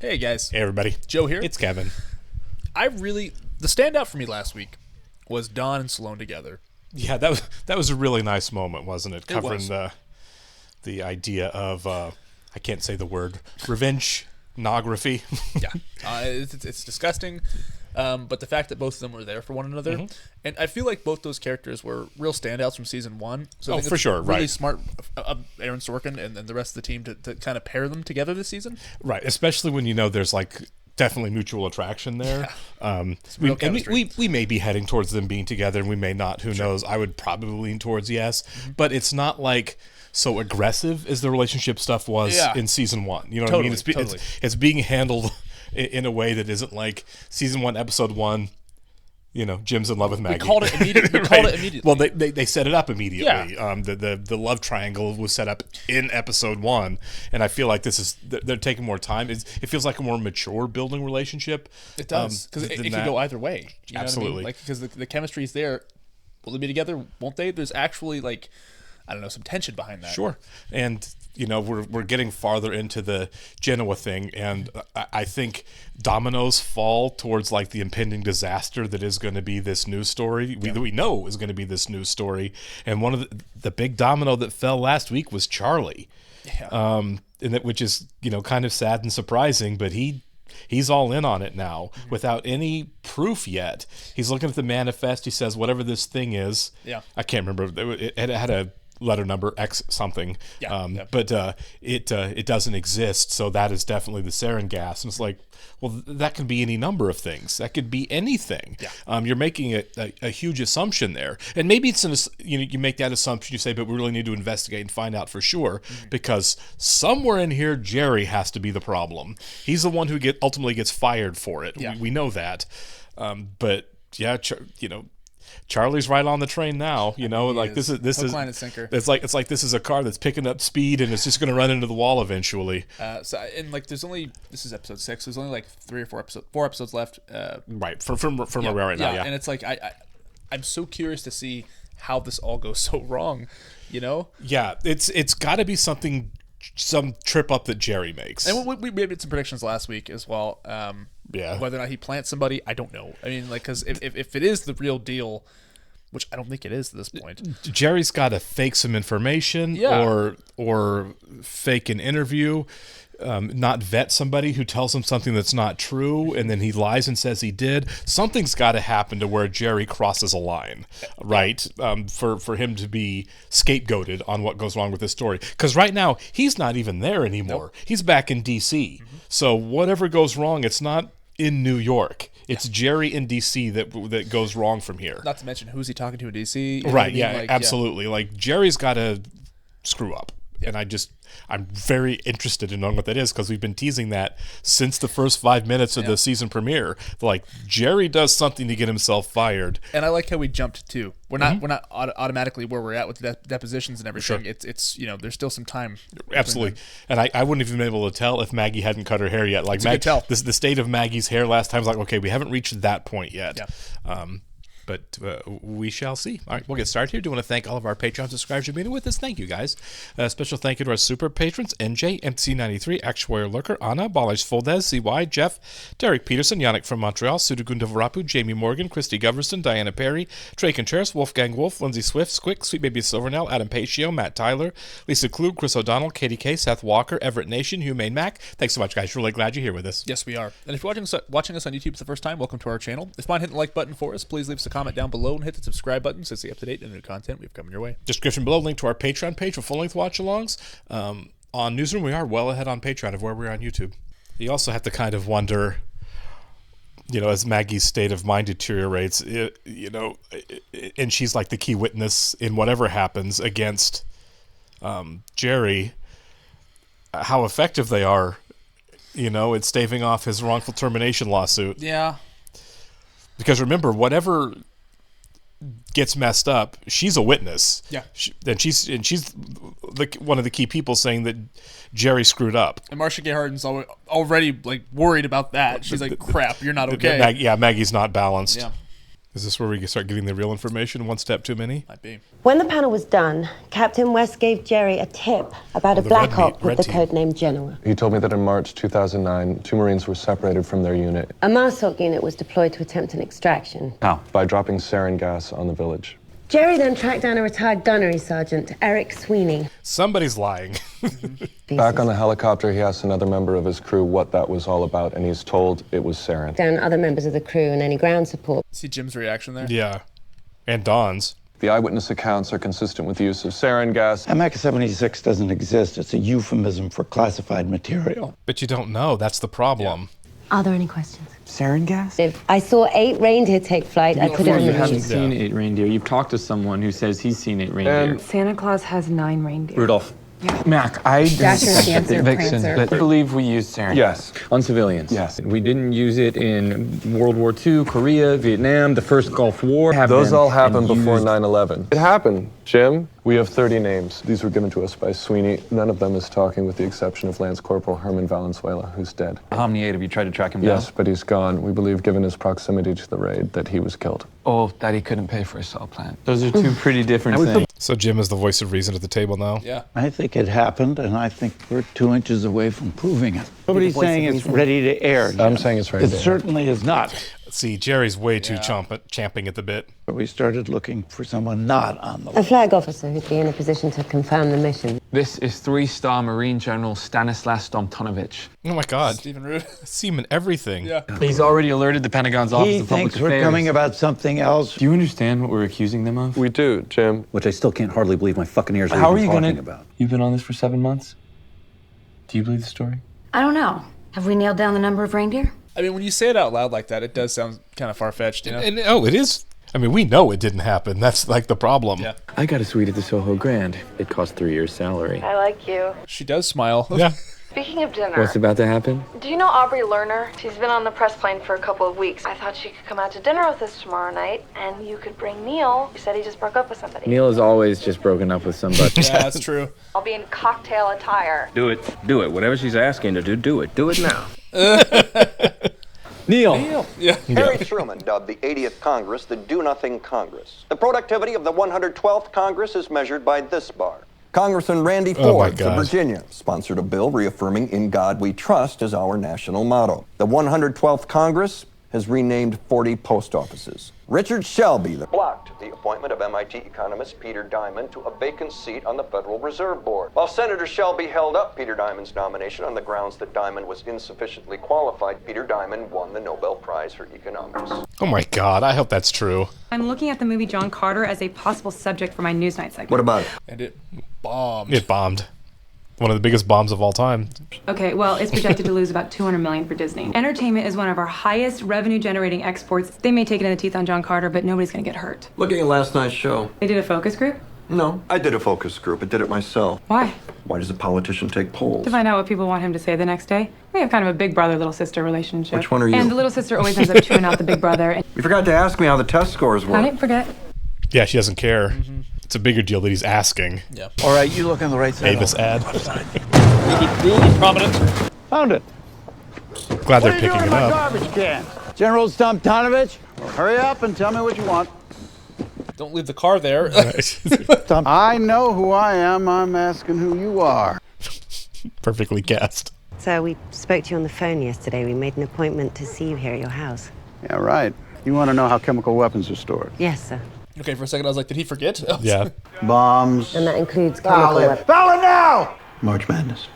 Hey guys, Hey everybody, Joe here. it's Kevin. The standout for me last week was Dawn and Sloane together. Yeah, that was a really nice moment, wasn't it? Covering was. the idea of I can't say the word revenge-nography. Yeah, it's disgusting, but the fact that both of them were there for one another, and I feel like both those characters were real standouts from season one. So I think for it's sure, really right. smart of Aaron Sorkin and the rest of the team to kind of pair them together this season. Right, especially when you know there's like definitely mutual attraction there. real We may be heading towards them being together, and we may not. Who knows? I would probably lean towards yes, but it's not like so aggressive as the relationship stuff was in season one. You know what I mean? It's being handled in a way that isn't like season one, episode one. You know, Jim's in love with Maggie. We called it immediately. Well, they set it up immediately. Yeah. The love triangle was set up in episode one, and I feel like they're taking more time. It feels like a more mature building relationship. It does, because it could go either way. You know Absolutely, what I mean? Like, because the chemistry is there. Will they be together? Won't they? There's actually I don't know, some tension behind that. Sure. And, you know, we're getting farther into the Genoa thing, and I think dominoes fall towards, like, the impending disaster that is going to be this news story. We know is going to be this news story. And one of the big domino that fell last week was Charlie. Yeah. Which is, you know, kind of sad and surprising, but he's all in on it now without any proof yet. He's looking at the manifest. He says, whatever this thing is, I can't remember. It had a letter number X something, but it doesn't exist. So that is definitely the sarin gas. And it's like, well, that could be any number of things. That could be anything. You're making a huge assumption there, and maybe it's you make that assumption. You say, but we really need to investigate and find out for sure, because somewhere in here, Jerry has to be the problem. He's the one who ultimately gets fired for it. We know that, but yeah, you know. Charlie's right on the train now, you know. Like this is hook, line, and sinker. It's like this is a car that's picking up speed and it's just going to run into the wall eventually. This is episode 6. There's only like 4 episodes left. Right from where we are right now. Yeah, and it's like I'm so curious to see how this all goes so wrong, you know. Yeah, it's got to be some trip up that Jerry makes. And we made some predictions last week as well. Whether or not he plants somebody, I don't know. I mean, like, because if it is the real deal, which I don't think it is at this point, Jerry's got to fake some information or fake an interview, not vet somebody who tells him something that's not true, and then he lies and says he did. Something's got to happen to where Jerry crosses a line, right? For him to be scapegoated on what goes wrong with this story. Because right now, he's not even there anymore. Nope. He's back in D.C. So whatever goes wrong, it's not in New York. It's Jerry in D.C. that goes wrong from here. Not to mention, who's he talking to in D.C.? Right, absolutely. Yeah. Like, Jerry's got to screw up. And I'm very interested in knowing what that is, because we've been teasing that since the first 5 minutes of the season premiere. Like, Jerry does something to get himself fired. And I like how we jumped too. We're not automatically where we're at with the depositions and everything. Sure. It's you know, there's still some time. Absolutely. And I wouldn't even be able to tell if Maggie hadn't cut her hair yet. Like, the state of Maggie's hair last time was like, okay, we haven't reached that point yet. Yeah. But we shall see. All right, we'll get started here. Do want to thank all of our Patreon subscribers for being with us. Thank you, guys. Special thank you to our super patrons: NJ, MC93, Actuary Lurker, Anna, Balash Foldez, CY, Jeff, Derek Peterson, Yannick from Montreal, Sudagunda Varapu, Jamie Morgan, Christy Goverson, Diana Perry, Trey Contreras, Wolfgang Wolf, Lindsay Swift, Squick, Sweet Baby Silvernell, Adam Pacio, Matt Tyler, Lisa Klug, Chris O'Donnell, Katie K, Seth Walker, Everett Nation, Humane Mac. Thanks so much, guys. Really glad you're here with us. Yes, we are. And if you're watching us on YouTube for the first time, welcome to our channel. If you mind hitting the like button for us, please leave us a comment down below and hit the subscribe button so stay up to date and new content we've coming your way. Description below, link to our Patreon page for full-length watch-alongs. On Newsroom, we are well ahead on Patreon of where we are on YouTube. You also have to kind of wonder, you know, as Maggie's state of mind deteriorates, you know, and she's like the key witness in whatever happens against Jerry, how effective they are, you know, in staving off his wrongful termination lawsuit. Yeah. Because remember, whatever gets messed up, she's a witness. Yeah. She's one of the key people saying that Jerry screwed up. And Marcia Gay Harden's already like worried about that. She's like, crap, you're not okay. Maggie's not balanced. Yeah. Is this where we start getting the real information? One step too many? Might be. When the panel was done, Captain West gave Jerry a tip about a Black Op with the code name Genoa. He told me that in March 2009, 2 Marines were separated from their unit. A MASOC unit was deployed to attempt an extraction. How? By dropping sarin gas on the village. Jerry then tracked down a retired gunnery sergeant, Eric Sweeney. Somebody's lying. Back on the helicopter, he asked another member of his crew what that was all about, and he's told it was sarin. Down other members of the crew and any ground support. See Jim's reaction there? Yeah. And Don's. The eyewitness accounts are consistent with the use of sarin gas. MX-76 doesn't exist. It's a euphemism for classified material. But you don't know. That's the problem. Yeah. Are there any questions? Sarin gas? If I saw 8 reindeer take flight, I put it on the You news. haven't seen 8 reindeer. You've talked to someone who says he's seen 8 reindeer. Santa Claus has 9 reindeer. Rudolph. Yeah. Mac, I believe we used sarin. Yes. On civilians. Yes. We didn't use it in World War II, Korea, Vietnam, the first Gulf War. Those all happened before 9/11. It happened, Jim. We have 30 names. These were given to us by Sweeney. None of them is talking with the exception of Lance Corporal Herman Valenzuela, who's dead. Omni-8, have you tried to track him down? Yes, but he's gone. We believe, given his proximity to the raid, that he was killed. Oh, that he couldn't pay for a cell plant. Those are 2 pretty different things. So Jim is the voice of reason at the table now? Yeah. I think it happened, and I think we're 2 inches away from proving it. Nobody's saying it's ready to air. I'm saying it's ready to air. It certainly is not. See, Jerry's way too champing at the bit. We started looking for someone not on the A flag officer who'd be in a position to confirm the mission. This is 3-star Marine General Stanislav Stomtonovich. Oh my God. Stephen Root. Seaman everything. Yeah. He's already alerted the Pentagon's Office He of Public thinks we're Affairs. coming about something else. Do you understand what we're accusing them of? We do, Jim. Which I still can't hardly believe my fucking ears are How are even you talking gonna... about. You've been on this for 7 months? Do you believe the story? I don't know. Have we nailed down the number of reindeer? I mean, when you say it out loud like that, it does sound kind of far-fetched, you know? And it is. I mean, we know it didn't happen. That's like the problem. Yeah. I got a suite at the Soho Grand. It cost 3 years' salary. I like you. She does smile. Yeah. Speaking of dinner, What's about to happen? do you know Aubrey Lerner? She's been on the press plane for a couple of weeks. I thought she could come out to dinner with us tomorrow night, and you could bring Neil. You said he just broke up with somebody. Neil has always just broken up with somebody. Yeah, that's true. I'll be in cocktail attire. Do it. Do it. Whatever she's asking to do, do it. Do it now. Neil. Yeah. Harry Truman dubbed the 80th Congress the Do-Nothing Congress. The productivity of the 112th Congress is measured by this bar. Congressman Randy Ford of Virginia sponsored a bill reaffirming "In God We Trust" as our national motto. The 112th Congress has renamed 40 post offices. Richard Shelby blocked the appointment of MIT economist Peter Diamond to a vacant seat on the Federal Reserve Board. While Senator Shelby held up Peter Diamond's nomination on the grounds that Diamond was insufficiently qualified, Peter Diamond won the Nobel Prize for Economics. Oh my God, I hope that's true. I'm looking at the movie John Carter as a possible subject for my Newsnight segment. What about it? And it bombed. It bombed. One of the biggest bombs of all time. Okay, well, it's projected to lose about $200 million for Disney. Entertainment is one of our highest revenue-generating exports. They may take it in the teeth on John Carter, but nobody's gonna get hurt. Looking at last night's show. They did a focus group? No, I did a focus group. I did it myself. Why? Why does a politician take polls? To find out what people want him to say the next day. We have kind of a big brother, little sister relationship. Which one are you? And the little sister always ends up chewing out the big brother. And You forgot to ask me how the test scores were. I didn't forget. Yeah, she doesn't care. It's a bigger deal that he's asking. Yeah. All right, you look on the right side. Avis ad. Prominent. Found it. Glad they're picking it up. Garbage can. General Stomtonovich, hurry up and tell me what you want. Don't leave the car there. I know who I am. I'm asking who you are. Perfectly cast. So we spoke to you on the phone yesterday. We made an appointment to see you here at your house. Yeah, right. You want to know how chemical weapons are stored? Yes, sir. Okay, for a second I was like, did he forget? Yeah. Bombs. And that includes chemical weapons. Ballot now! March Madness.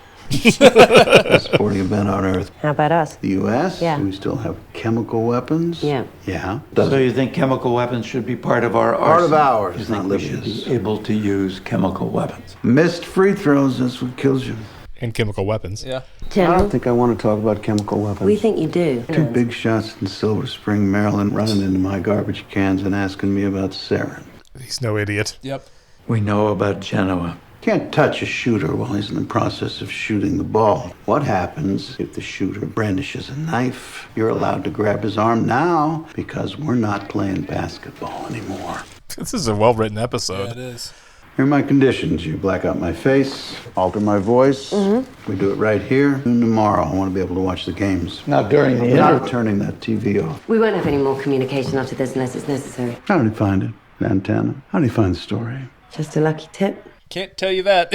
Best sporting event on Earth. How about us? The U.S.? Yeah. Do we still have chemical weapons? Yeah. Yeah. So you think chemical weapons should be part of our Part of arsenal? ours, You think not we should Libya's. be able to use chemical weapons? Missed free throws, that's what kills you. And chemical weapons. Yeah. I General, don't think I want to talk about chemical weapons. we think you do. 2 big shots in Silver Spring, Maryland, running into my garbage cans and asking me about sarin. He's no idiot. Yep. We know about Genoa. Can't touch a shooter while he's in the process of shooting the ball. What happens if the shooter brandishes a knife? You're allowed to grab his arm now because we're not playing basketball anymore. This is a well-written episode. Yeah, it is. Here are my conditions. You black out my face, alter my voice. We do it right here. And tomorrow, I want to be able to watch the games. Not during the not turning that TV off. We won't have any more communication after this unless it's necessary. How did he find it, Montana? How did he find the story? Just a lucky tip. Can't tell you that.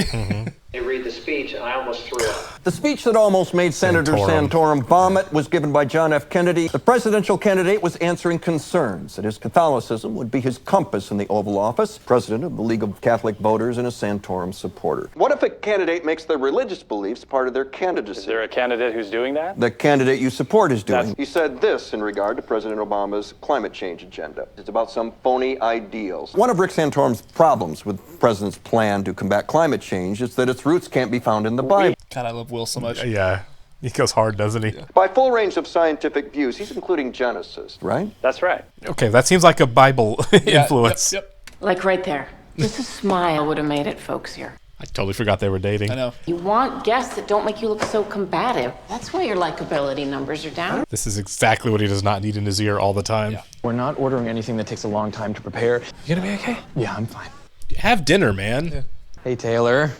They read the speech, and I almost threw up. The speech that almost made Senator Santorum vomit was given by John F. Kennedy. The presidential candidate was answering concerns that his Catholicism would be his compass in the Oval Office, president of the League of Catholic Voters and a Santorum supporter. What if a candidate makes their religious beliefs part of their candidacy? Is there a candidate who's doing that? The candidate you support is doing. He said this in regard to President Obama's climate change agenda. It's about some phony ideals. One of Rick Santorum's problems with the president's plan to combat climate change is that its roots can't be found in the Bible. God, I love Will so much. Yeah. He goes hard, doesn't he? Yeah. By full range of scientific views, he's including Genesis, right? That's right. Okay, that seems like a Bible influence. Yep. Like right there. Just a smile would have made it folksier. I totally forgot they were dating. I know. You want guests that don't make you look so combative. That's why your likability numbers are down. This is exactly what he does not need in his ear all the time. Yeah. We're not ordering anything that takes a long time to prepare. You gonna be okay? Yeah, I'm fine. Have dinner, man. Yeah. Hey, Taylor.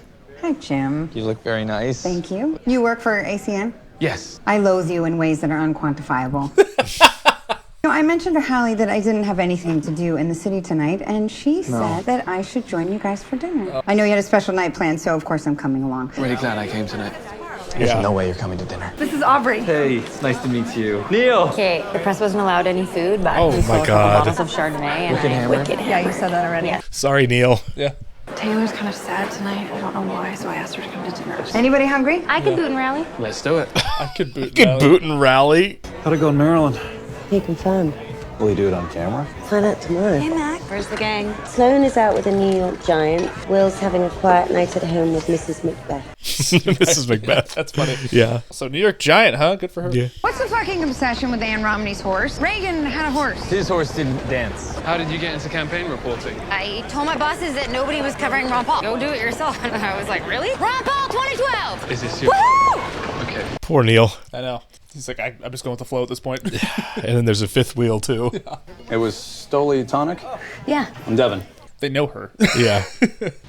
Hi, Jim. You look very nice. Thank you. You work for ACN? Yes. I loathe you in ways that are unquantifiable. I mentioned to Hallie that I didn't have anything to do in the city tonight, and she said that I should join you guys for dinner. I know you had a special night planned, so of course I'm coming along. I'm really glad I came tonight. There's no way you're coming to dinner. This is Aubrey. Hey, it's nice to meet you. Neil! Okay, the press wasn't allowed any food, but oh we sold my God. a couple bottles of Chardonnay and Wicked Hammer. Wicked Hammer. Yeah, you said that already. Yeah. Sorry, Neil. Yeah. Taylor's kind of sad tonight. I don't know why, so I asked her to come to dinner. Anybody hungry? I could boot and rally. Let's do it. I could boot and rally. How'd it go in Maryland? He confirmed. Will he do it on camera? Find out tomorrow. Hey, Mac. Where's the gang? Sloan is out with the New York Giant. Will's having a quiet night at home with Mrs. Macbeth. Mrs. Macbeth. That's funny. Yeah. So New York Giant, huh? Good for her. Yeah. What's the fucking obsession with Ann Romney's horse? Reagan had a horse. His horse didn't dance. How did you get into campaign reporting? I told my bosses that nobody was covering Ron Paul. Go do it yourself. And I was like, really? Ron Paul 2012! Is this your... Woohoo! Okay. Poor Neil. I know. He's like, I'm just going with the flow at this point. And then there's a fifth wheel, too. Yeah. It was Stoli Tonic? Yeah. I'm Devin. They know her. Yeah.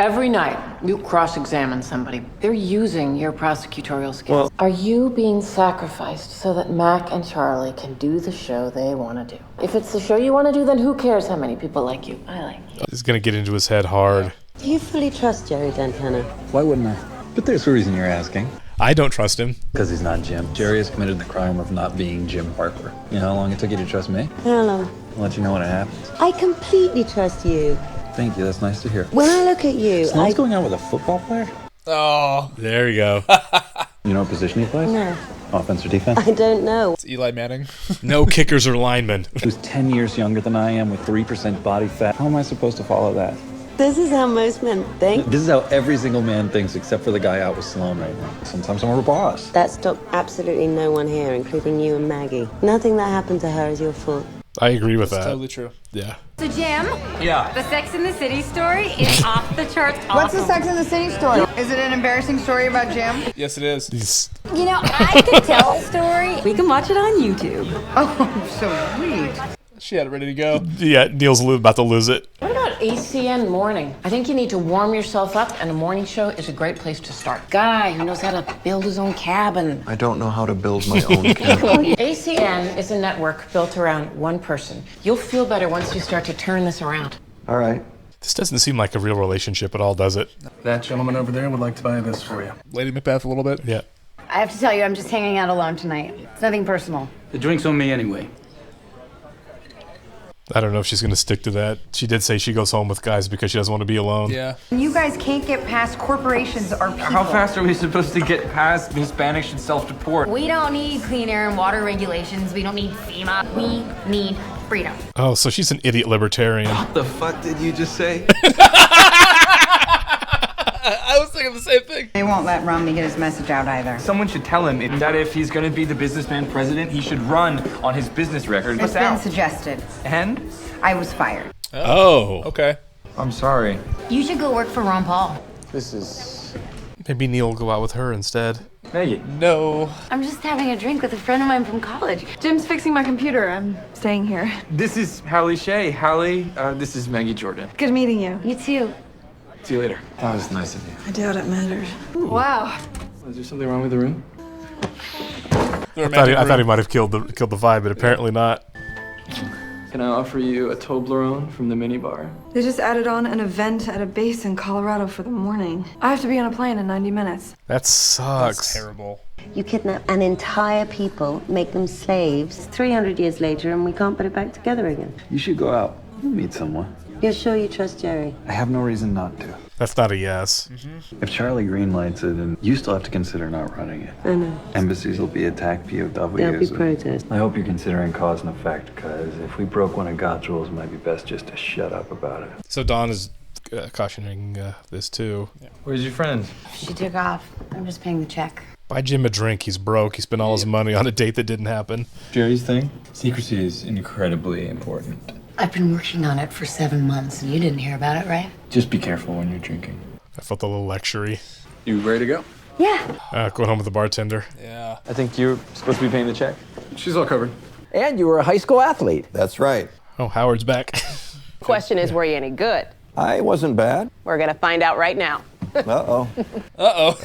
Every night, you cross-examine somebody. They're using your prosecutorial skills. Are you being sacrificed so that Mac and Charlie can do the show they want to do? If it's the show you want to do, then who cares how many people like you? I like you. It's going to get into his head hard. Do you fully trust Jerry Dantana? Why wouldn't I? But there's a reason you're asking. I don't trust him. Because he's not Jim. Jerry has committed the crime of not being Jim Harper. You know how long it took you to trust me? How long? I'll let you know when it happens. I completely trust you. Thank you, that's nice to hear. When I look at you, Sloan's going out with a football player? Oh. There you go. You know what position he plays? No. Offense or defense? I don't know. It's Eli Manning. No kickers or linemen. Who's 10 years younger than I am with 3% body fat. How am I supposed to follow that? This is how most men think. This is how every single man thinks, except for the guy out with Sloan right now. Sometimes I'm a boss. That stopped absolutely no one here, including you and Maggie. Nothing that happened to her is your fault. I agree with That's that. totally true. Yeah. So, Jim? Yeah. The Sex and the City story is off the charts. What's the Sex and the City story? Is it an embarrassing story about Jim? Yes, it is. You know, I could tell a story. We can watch it on YouTube. Oh, so sweet. She had it ready to go. Yeah, Neil's about to lose it. What about ACN morning? I think you need to warm yourself up, and a morning show is a great place to start. Guy who knows how to build his own cabin. I don't know how to build my own cabin. ACN is a network built around one person. You'll feel better once you start to turn this around. All right. This doesn't seem like a real relationship at all, does it? That gentleman over there would like to buy this for you. Lady Macbeth a little bit. Yeah. I have to tell you, I'm just hanging out alone tonight. It's nothing personal. The drink's on me anyway. I don't know if she's going to stick to that. She did say she goes home with guys because she doesn't want to be alone. Yeah. You guys can't get past corporations or people. How fast are we supposed to get past Hispanics should self-deport? We don't need clean air and water regulations. We don't need FEMA. We need freedom. Oh, so she's an idiot libertarian. What the fuck did you just say? I was thinking the same thing. They won't let Romney get his message out either. Someone should tell him that if he's going to be the businessman president, he should run on his business record. It's been suggested. And? I was fired. Oh. Okay. I'm sorry. You should go work for Ron Paul. This is... Maybe Neil will go out with her instead. Megan. No. I'm just having a drink with a friend of mine from college. Jim's fixing my computer. I'm staying here. This is Hallie Shea. Hallie, this is Maggie Jordan. Good meeting you. You too. See you later. That was nice of you. I doubt it matters. Wow. Is there something wrong with the room? I thought he might have killed the vibe, but apparently not. Can I offer you a Toblerone from the minibar? They just added on an event at a base in Colorado for the morning. I have to be on a plane in 90 minutes. That sucks. That's terrible. You kidnap an entire people, make them slaves, 300 years later, and we can't put it back together again. You should go out. You'll meet someone. You're sure you trust Jerry? I have no reason not to. That's not a yes. If Charlie greenlights it, and you still have to consider not running it. I know. Embassies will be attacked, POWs. There'll be protests. I hope you're considering cause and effect, because if we broke one of God's rules, it might be best just to shut up about it. So Dawn is cautioning this too. Yeah. Where's your friend? She took off. I'm just paying the check. Buy Jim a drink. He's broke. He spent all his money on a date that didn't happen. Jerry's thing? Secrecy is incredibly important. I've been working on it for 7 months, and you didn't hear about it, right? Just be careful when you're drinking. I felt a little lectury. You ready to go? Yeah. Going home with the bartender. Yeah. I think you're supposed to be paying the check. She's all covered. And you were a high school athlete. That's right. Oh, Howard's back. Question is, were you any good? I wasn't bad. We're going to find out right now. Uh-oh. Uh-oh.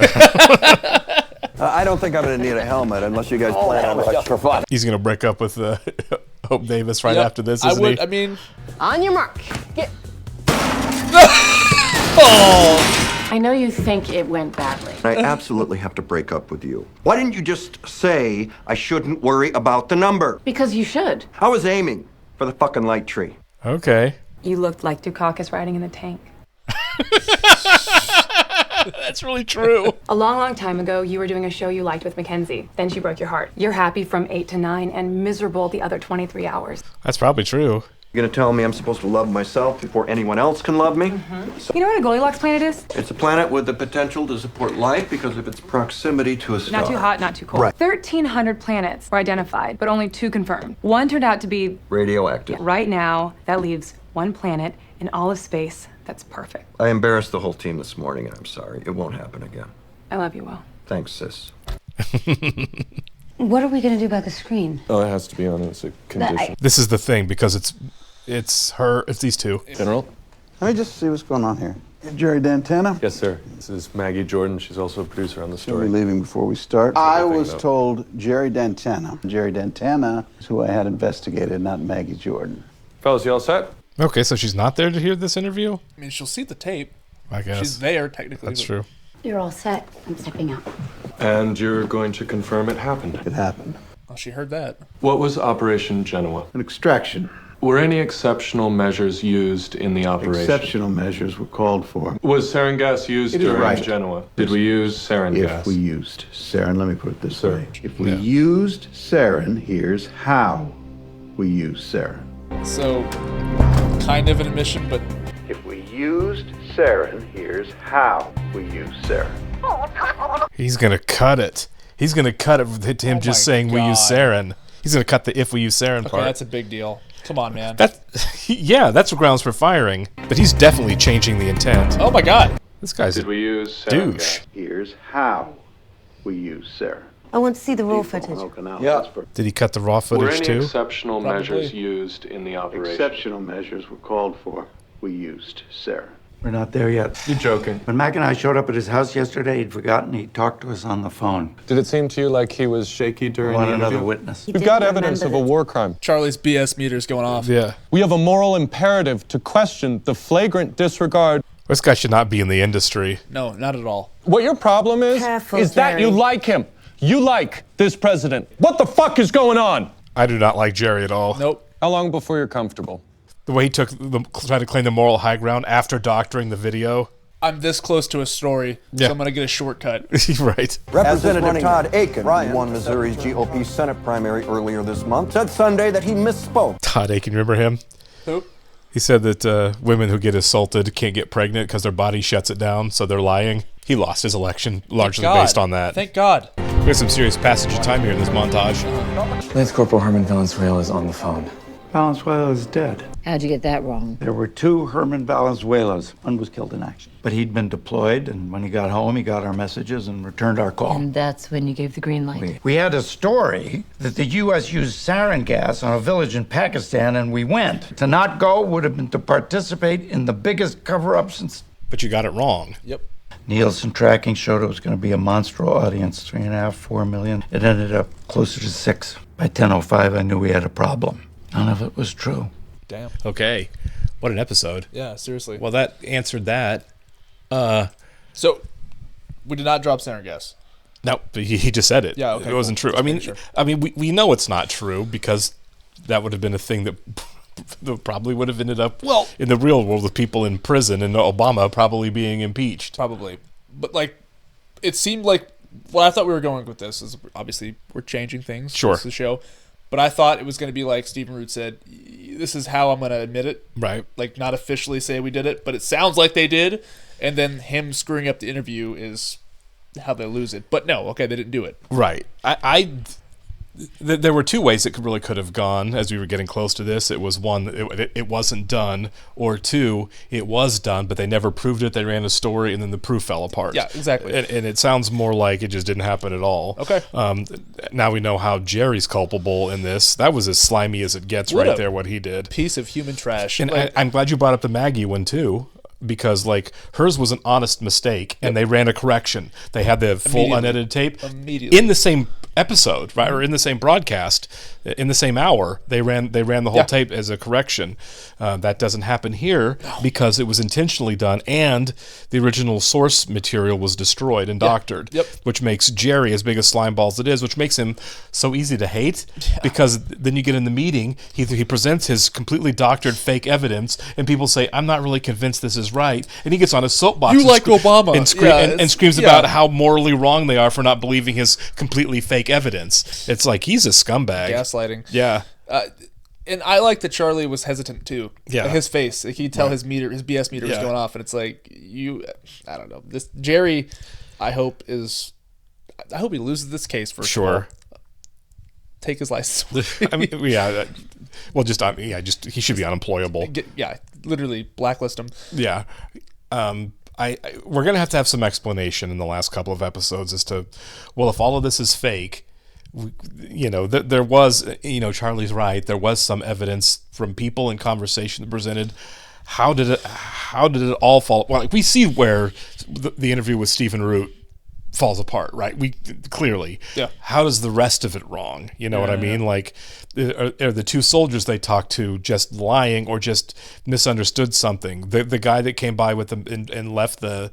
I don't think I'm going to need a helmet unless you guys plan on it. Just for fun. He's going to break up with Hope Davis right after this, isn't he? I mean... On your mark. Get... Oh. I know you think it went badly. I absolutely have to break up with you. Why didn't you just say I shouldn't worry about the number? Because you should. I was aiming for the fucking light tree. Okay. You looked like Dukakis riding in the tank. That's really true. A long, long time ago, you were doing a show you liked with Mackenzie. Then she broke your heart. You're happy from 8 to 9 and miserable the other 23 hours. That's probably true. You're gonna tell me I'm supposed to love myself before anyone else can love me? You know what a Goldilocks planet is? It's a planet with the potential to support life because of its proximity to a star. Not too hot, not too cold. Right. 1,300 planets were identified, but only 2 confirmed. One turned out to be radioactive. Right now, that leaves 1 planet in all of space that's perfect. I embarrassed the whole team this morning, and I'm sorry. It won't happen again. I love you, Will. Thanks, sis. What are we going to do about the screen? Oh, it has to be on as a condition. This is the thing, because it's these two. General? Let me just see what's going on here. Jerry Dantana? Yes, sir. This is Maggie Jordan. She's also a producer on the story. We're leaving before we start. I was told Jerry Dantana. Jerry Dantana is who I had investigated, not Maggie Jordan. Fellas, you all set? Okay, so she's not there to hear this interview? I mean, she'll see the tape. I guess. She's there, technically. That's true. You're all set. I'm stepping out. And you're going to confirm it happened? It happened. Oh, she heard that. What was Operation Genoa? An extraction. Were any exceptional measures used in the operation? Exceptional measures were called for. Was sarin gas used during right. Genoa? Did we use sarin gas? If we used sarin, let me put it this way. If we used sarin, here's how we use sarin. So, kind of an admission, but... If we used sarin, here's how we use sarin. He's going to cut it. He's going to cut it with him just saying we use sarin. He's going to cut the if we use sarin part. Okay, that's a big deal. Come on, man. That's grounds for firing. But he's definitely changing the intent. Oh my God. This guy's Did we use sarin douche. Gas? Here's how we use sarin. I want to see the raw footage. Yeah. Did he cut the raw footage Were too? any exceptional measures used in the operation? Exceptional measures were called for. We used sarin. We're not there yet. You're joking. When Mac and I showed up at his house yesterday, he'd forgotten he talked to us on the phone. Did it seem to you like he was shaky during the interview? Another witness. We've got evidence of a war crime. Charlie's BS meter's going off. Yeah. We have a moral imperative to question the flagrant disregard. This guy should not be in the industry. No, not at all. What your problem is that you like him. You like this president. What the fuck is going on? I do not like Jerry at all. Nope. How long before you're comfortable? The way he tried to claim the moral high ground after doctoring the video. I'm this close to a story, so I'm going to get a shortcut. Right. Representative Todd Aiken, who won Missouri's GOP Senate primary earlier this month, said Sunday that he misspoke. Todd Aiken, remember him? Who? He said that women who get assaulted can't get pregnant because their body shuts it down, so they're lying. He lost his election largely based on that. Thank God. We have some serious passage of time here in this montage. Lance Corporal Herman Valenzuela is on the phone. Valenzuela is dead. How'd you get that wrong? There were 2 Herman Valenzuelas. One was killed in action. But he'd been deployed, and when he got home, he got our messages and returned our call. And that's when you gave the green light. We had a story that the U.S. used sarin gas on a village in Pakistan, and we went. To not go would have been to participate in the biggest cover-up since But you got it wrong. Yep. Nielsen tracking showed it was going to be a monster audience, 3.5, 4 million. It ended up closer to 6. By 10:05, I knew we had a problem. None of it was true. Damn. Okay. What an episode. Yeah, seriously. Well, that answered that. So, we did not drop center guess. No, but he just said it. Yeah, okay. It wasn't true. I mean, we know it's not true because that would have been a thing that probably would have ended up in the real world with people in prison and Obama probably being impeached. Probably. But, like, it seemed like what I thought we were going with this is obviously we're changing things. Sure. This is the show. But I thought it was going to be like Stephen Root said, this is how I'm going to admit it. Right. Like, not officially say we did it, but it sounds like they did. And then him screwing up the interview is how they lose it. But no, okay, they didn't do it. Right. There were two ways it could have gone as we were getting close to this. It was one, it wasn't done, or two, it was done, but they never proved it. They ran a story, and then the proof fell apart. Yeah, exactly. And it sounds more like it just didn't happen at all. Okay. Now we know how Jerry's culpable in this. That was as slimy as it gets right there, what he did. Piece of human trash. And I'm glad you brought up the Maggie one, too. Because like hers was an honest mistake, and they ran a correction. They had the full unedited tape in the same episode, right, or in the same broadcast, in the same hour. They ran the whole tape as a correction. That doesn't happen here because it was intentionally done, and the original source material was destroyed and doctored, which makes Jerry as big a slimeball as it is, which makes him so easy to hate. Because then you get in the meeting, he presents his completely doctored fake evidence, and people say, "I'm not really convinced this is right," and he gets on a soapbox. You like Obama and screams about how morally wrong they are for not believing his completely fake evidence. It's like he's a scumbag. Gaslighting. Yeah. And I like that Charlie was hesitant too. Yeah. His face, like, he'd tell his BS meter was going off, and it's like I don't know. This Jerry, I hope he loses this case for sure. Take his license. I mean, he should be unemployable. Literally blacklist him. Yeah. We're gonna have to have some explanation in the last couple of episodes as to, well, if all of this is fake, there was, Charlie's right. There was some evidence from people in conversation that presented. How did it all fall? Well, like, we see where the interview with Stephen Root falls apart, right? We clearly. Yeah. How does the rest of it wrong? You know what I mean? Like, are the two soldiers they talked to just lying or just misunderstood something? The guy that came by with them and left the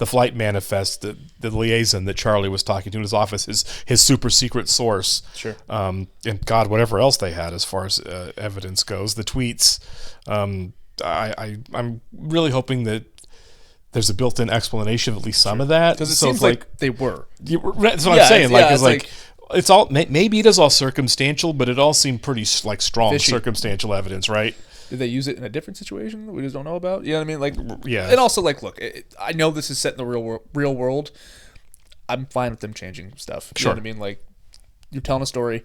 flight manifest, the liaison that Charlie was talking to in his office, his super secret source. Sure. And God, whatever else they had as far as evidence goes, the tweets. I'm really hoping that there's a built-in explanation of at least some of that, because it seems like they were. That's what I'm saying. It's all, maybe it is all circumstantial, but it all seemed pretty like strong fishy circumstantial evidence, right? Did they use it in a different situation that we just don't know about? You know what I mean? Like, yeah. And also, like, look, I know this is set in the real world. I'm fine with them changing stuff. You know what I mean? Like, you're telling a story.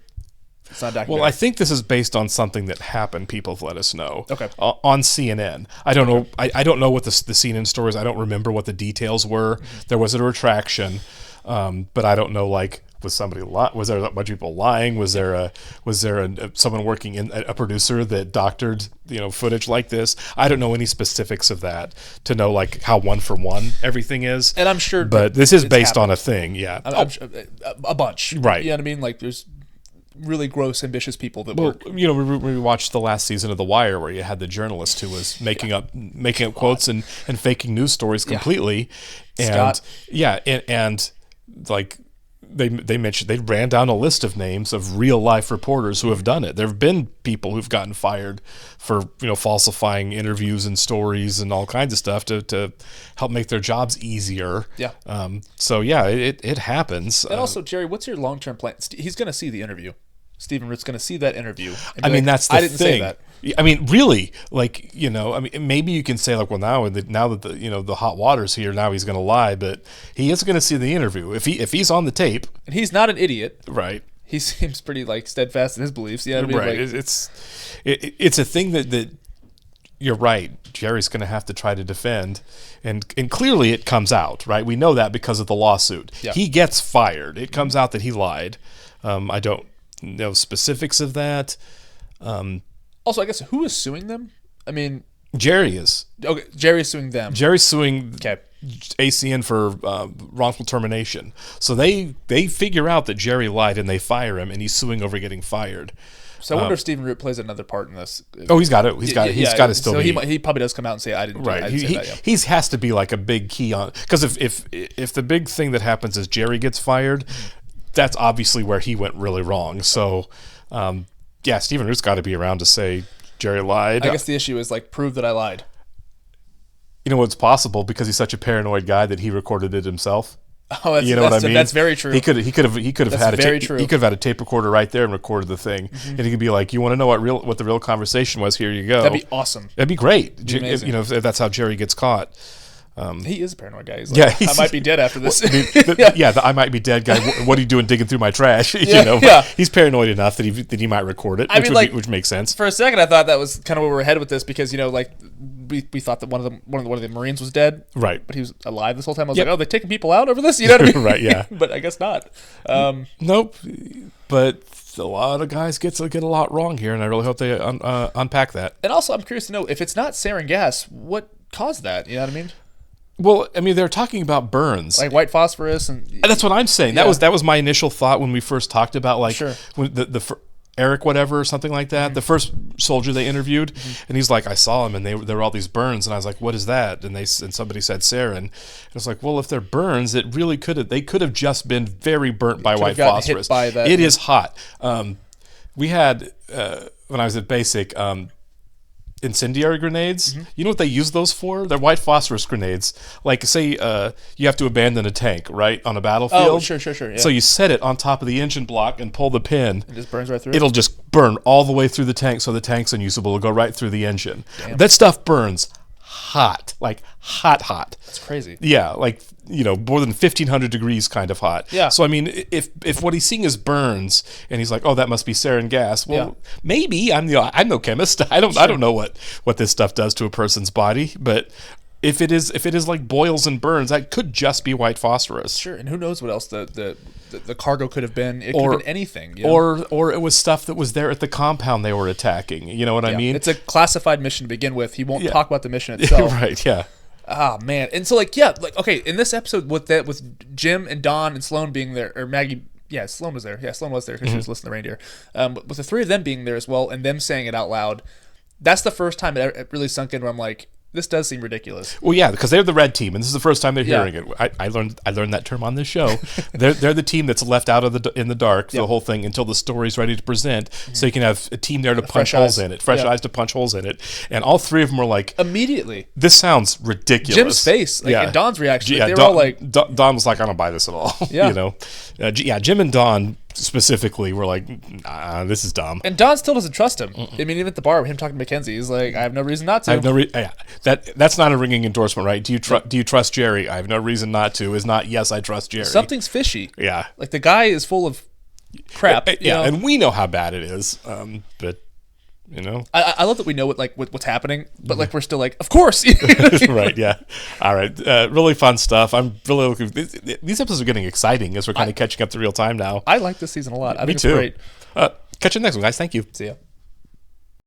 It's not documentary. Well, I think this is based on something that happened. People have let us know. Okay. On CNN. I don't know. I don't know what the CNN story is. I don't remember what the details were. Mm-hmm. There was a retraction, but I don't know. Like, was somebody was there a bunch of people lying? Was there someone working in a producer that doctored footage like this? I don't know any specifics of that to know like how one for one everything is. And I'm sure, but this is based on a thing. Yeah, I'm sure, a bunch. Right. You know what I mean? Like, there's really gross, ambitious people that work. We watched the last season of The Wire where you had the journalist who was making up quotes and faking news stories completely. And Scott. And like they mentioned, they ran down a list of names of real life reporters who have done it. There have been people who've gotten fired for falsifying interviews and stories and all kinds of stuff to help make their jobs easier. Yeah. So yeah, it happens. And also, Jerry, what's your long-term plan? He's going to see the interview. Stephen Root's going to see that interview. I mean, that's the thing. I didn't say that. I mean, really, like, I mean, maybe you can say like, well, now that the hot water's here, now he's going to lie, but he is going to see the interview if he's on the tape. And he's not an idiot, right? He seems pretty like steadfast in his beliefs. You know what I mean? Right. Like, it's a thing that you're right. Jerry's going to have to try to defend, and clearly it comes out, right? We know that because of the lawsuit. Yeah. He gets fired. It comes out that he lied. I don't know specifics of that. Also, I guess who is suing them? I mean, Jerry is. Okay, Jerry's suing them. Jerry's suing ACN for wrongful termination. So they figure out that Jerry lied and they fire him, and he's suing over getting fired. So I wonder if Stephen Root plays another part in this. Oh, he's got it. He's got to still. So be. he probably does come out and say, "I didn't." Right. He has to be like a big key on, because if the big thing that happens is Jerry gets fired, that's obviously where he went really wrong. So, Stephen Root's got to be around to say Jerry lied. I guess the issue is like prove that I lied. You know, it's possible because he's such a paranoid guy that he recorded it himself. Oh, you know what I mean? That's very true. He could have had a tape recorder right there and recorded the thing, and he could be like, "You want to know what the real conversation was? Here you go." That'd be awesome. That'd be great. If that's how Jerry gets caught. He is a paranoid guy. He's like, I might be dead after this. The I might be dead guy. What are you doing digging through my trash? He's paranoid enough that he might record it, which makes sense. For a second, I thought that was kind of where we're headed with this because we thought that one of the Marines was dead, right? But he was alive this whole time. I was like, oh, they're taking people out over this, you know what I mean? Right? Yeah. But I guess not. Nope. But a lot of guys get a lot wrong here, and I really hope they unpack that. And also, I'm curious to know if it's not sarin gas, what caused that? You know what I mean? Well, I mean, they're talking about burns, like white phosphorus, and that's what I'm saying. Yeah. That was my initial thought when we first talked about when the Eric whatever or something like that, the first soldier they interviewed, and he's like, I saw him and there were all these burns, and I was like, what is that? And somebody said sarin, and it's like, well, if they're burns, they could have just been very burnt by white phosphorus. It is hot. We had when I was at basic. Incendiary grenades. You know what they use those for? They're white phosphorus grenades. Like, say you have to abandon a tank, right, on a battlefield. Oh, sure. Yeah. So you set it on top of the engine block and pull the pin. It just burns right through. It'll just burn all the way through the tank, so the tank's unusable. It'll go right through the engine. Damn. That stuff burns hot, like hot. That's crazy. Yeah, like more than 1,500 degrees kind of hot. Yeah. So I mean, if what he's seeing is burns, and he's like, oh, that must be sarin gas. Well, maybe I'm no chemist. I don't know what this stuff does to a person's body, but if it is like boils and burns, that could just be white phosphorus. Sure, and who knows what else the cargo could have been. It could have been anything. Or it was stuff that was there at the compound they were attacking. You know what I mean? It's a classified mission to begin with. He won't talk about the mission itself. Right, yeah. Ah, man. And so okay, in this episode with Jim and Don and Sloan being there, or Maggie, Sloan was there. Yeah, Sloan was there because she was listening to the reindeer. With the three of them being there as well and them saying it out loud, that's the first time it really sunk in where I'm like, this does seem ridiculous. Well, yeah, because they're the red team, and this is the first time they're hearing it. I learned that term on this show. They're the team that's left out in the dark for the whole thing until the story's ready to present. So you can have a team there to punch holes in it, fresh eyes to punch holes in it, and all three of them were like, immediately, this sounds ridiculous. Jim's face, and Don's reaction, they were all like, Don was like, I don't buy this at all. Yeah, Jim and Don specifically were like, nah, this is dumb. And Don still doesn't trust him. I mean, even at the bar, him talking to Mackenzie, he's like, I have no reason not to. I have no that's not a ringing endorsement, right? Do you trust Jerry? I have no reason not to. Is not yes, I trust Jerry. Something's fishy. Yeah, like the guy is full of crap. And we know how bad it is. But I love that we know what's happening, but like we're still like, of course. Right, yeah. All right, really fun stuff. I'm really looking. These episodes are getting exciting as we're kind of catching up to real time now. I like this season a lot. I think Me too. It's great. Catch you next one, guys. Thank you. See ya.